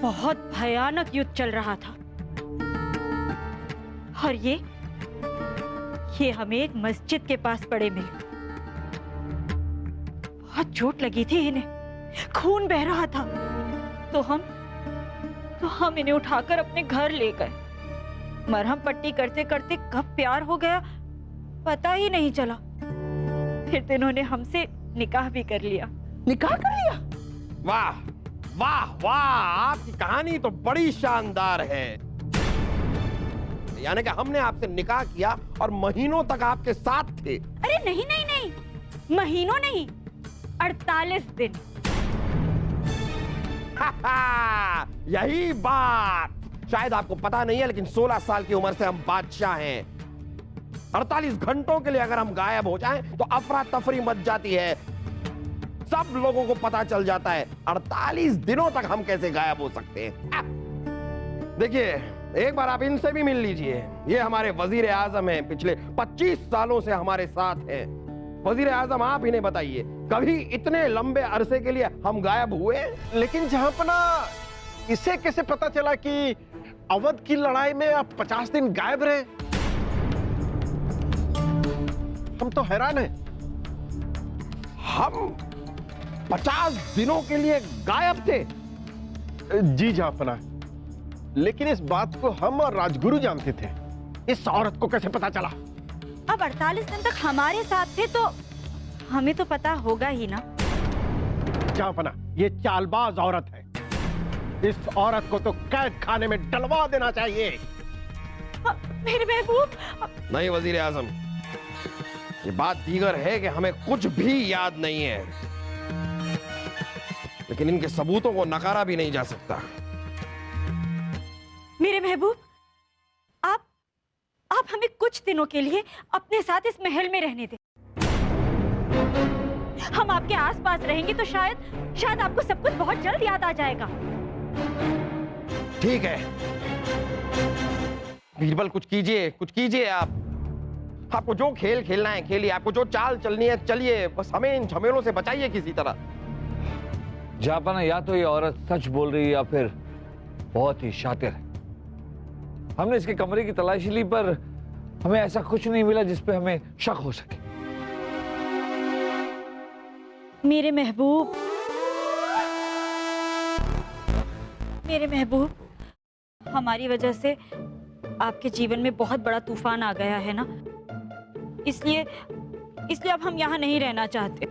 बहुत भयानक युद्ध चल रहा था और ये हमें एक मस्जिद के पास पड़े मिले। बहुत चोट लगी थी इन्हें, खून बह रहा था, तो हम इन्हें उठाकर अपने घर ले गए। मरहम पट्टी करते करते कब प्यार हो गया पता ही नहीं चला। फिर तो इन्होंने हमसे निकाह भी कर लिया। निकाह कर लिया? वाह वाह वाह, आपकी कहानी तो बड़ी शानदार है। यानी कि हमने आपसे निकाह किया और महीनों तक आपके साथ थे। अरे नहीं नहीं नहीं, महीनों नहीं, 48 दिन। यही बात। शायद आपको पता नहीं है, लेकिन 16 साल की उम्र से हम बादशाह हैं। 48 घंटों के लिए अगर हम गायब हो जाएं तो अफरा तफरी मच जाती है, सब लोगों को पता चल जाता है। 48 दिनों तक हम कैसे गायब हो सकते हैं? देखिए, एक बार आप इनसे भी मिल लीजिए। ये हमारे वजीर आजम हैं, पिछले 25 सालों से हमारे साथ हैं। वजीर आजम, आप इन्हें बताइए, कभी इतने लंबे अरसे के लिए हम गायब हुए? लेकिन जहांपना, इसे कैसे पता चला कि अवध की लड़ाई में आप 50 दिन गायब रहे? हम तो हैरान हैं। हम 50 दिनों के लिए गायब थे? जी जहांपना, लेकिन इस बात को हम और राजगुरु जानते थे। इस औरत को कैसे पता चला? अब 48 दिन तक हमारे साथ थे तो हमें तो पता होगा ही ना। जहांपना, ये चालबाज औरत है। इस औरत को तो कैद खाने में डलवा देना चाहिए। मेरे महबूब। नहीं वजीर आजम, ये बात दीगर है कि हमें कुछ भी याद नहीं है, लेकिन इनके सबूतों को नकारा भी नहीं जा सकता। मेरे महबूब, आप हमें कुछ दिनों के लिए अपने साथ इस महल में रहने दें। हम आपके आसपास रहेंगे तो शायद आपको सब कुछ बहुत जल्द याद आ जाएगा। ठीक है बीरबल, कुछ कीजिए आप। आपको जो खेल खेलना है खेलिए, आपको जो चाल चलनी है चलिए, बस हमें इन झमेलों से बचाइए किसी तरह। जापाना, या तो ये औरत सच बोल रही है या फिर बहुत ही शातिर है। हमने इसके कमरे की तलाशी ली पर हमें ऐसा कुछ नहीं मिला जिस पे हमें शक हो सके। मेरे महबूब, हमारी वजह से आपके जीवन में बहुत बड़ा तूफान आ गया है ना, इसलिए अब हम यहाँ नहीं रहना चाहते।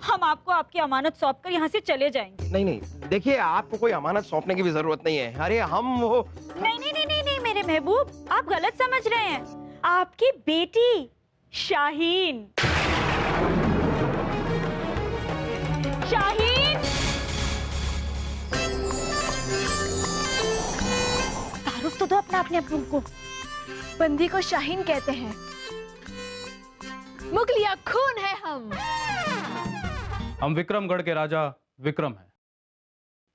हम आपको आपकी अमानत सौंपकर यहाँ से चले जाएंगे। नहीं, देखिए, आपको कोई अमानत सौंपने की भी जरूरत नहीं है। अरे हम वो नहीं मेरे महबूब, आप गलत समझ रहे हैं। आपकी बेटी शाहीन तारुफ तो दो अपने को। बंदी को शाहीन कहते हैं। मुगलिया खून है हम विक्रमगढ़ के राजा विक्रम हैं।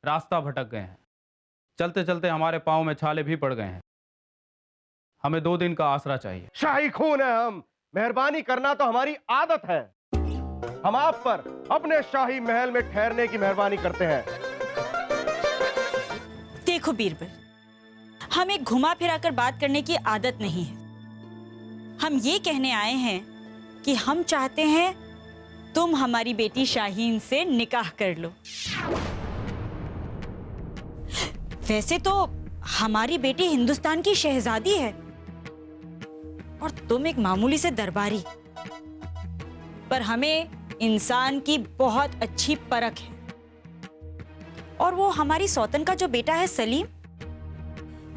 रास्ता भटक गए हैं, चलते चलते हमारे पांव में छाले भी पड़ गए हैं। हमें 2 दिन का आसरा चाहिए। शाही खून है हम, मेहरबानी करना तो हमारी आदत है। हम आप पर अपने शाही महल में ठहरने की मेहरबानी करते हैं। देखो बीरबल, हमें घुमा फिरा कर बात करने की आदत नहीं है। हम ये कहने आए हैं कि हम चाहते हैं तुम हमारी बेटी शाहीन से निकाह कर लो। वैसे तो हमारी बेटी हिंदुस्तान की शहजादी है और तुम एक मामूली से दरबारी, पर हमें इंसान की बहुत अच्छी परख है। और वो हमारी सौतन का जो बेटा है सलीम,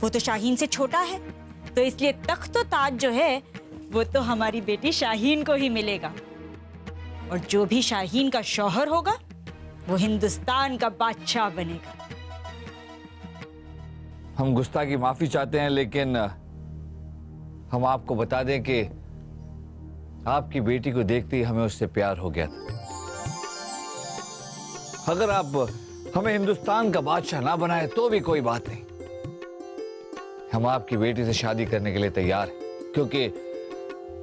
वो तो शाहीन से छोटा है, तो इसलिए तख्त ताज जो है वो तो हमारी बेटी शाहीन को ही मिलेगा। और जो भी शाहीन का शौहर होगा वो हिंदुस्तान का बादशाह बनेगा। हम गुस्ताखी माफी चाहते हैं, लेकिन हम आपको बता दें कि आपकी बेटी को देखते ही हमें उससे प्यार हो गया था। अगर आप हमें हिंदुस्तान का बादशाह ना बनाए तो भी कोई बात नहीं, हम आपकी बेटी से शादी करने के लिए तैयार हैं, क्योंकि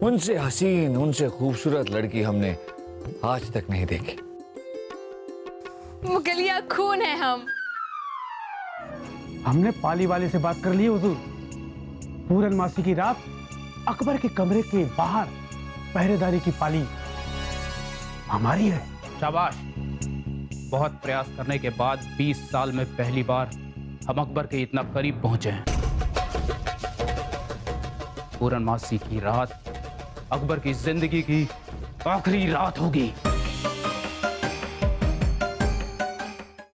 उनसे हसीन, उनसे खूबसूरत लड़की हमने आज तक नहीं देखी। मुगलिया खून है हम। हमने पाली वाले से बात कर ली हुजूर। पूरनमासी की रात अकबर के कमरे के बाहर पहरेदारी की पाली हमारी है। शाबाश। बहुत प्रयास करने के बाद 20 साल में पहली बार हम अकबर के इतना करीब पहुंचे हैं। पूरनमासी की रात अकबर की जिंदगी की आखिरी रात होगी।